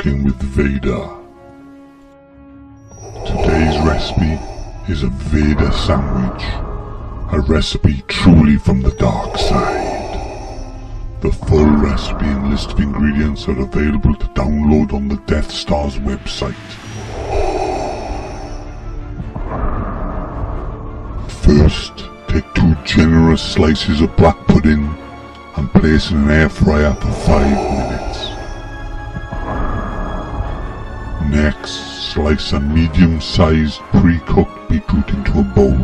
Cooking with Vader. Today's recipe is a Vader Sandwich, a recipe truly from the dark side. The full recipe and list of ingredients are available to download on the Death Star's website. First, take 2 generous slices of black pudding and place in an air fryer for 5 minutes. Next, slice a medium-sized pre-cooked beetroot into a bowl.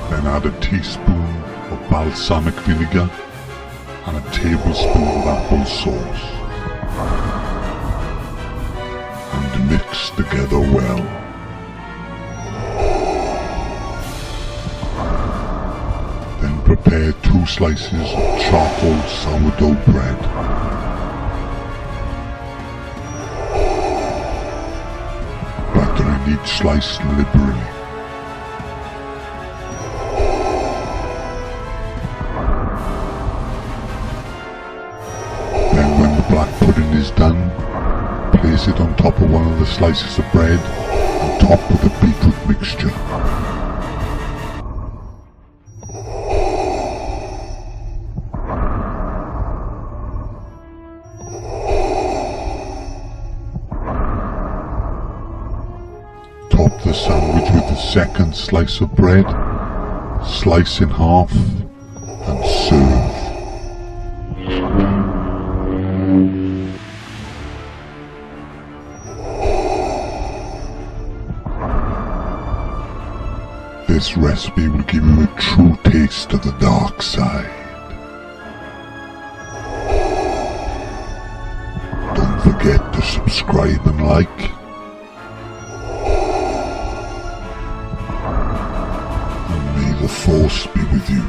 Then add a teaspoon of balsamic vinegar and a tablespoon of apple sauce, and mix together well. Then prepare 2 slices of charcoal sourdough bread. Batter in each slice liberally. Then when the black pudding is done, place it on top of one of the slices of bread and top with the beetroot mixture. Top the sandwich with the second slice of bread, slice in half, and serve. This recipe will give you a true taste of the dark side. Don't forget to subscribe and like. And may the Force be with you.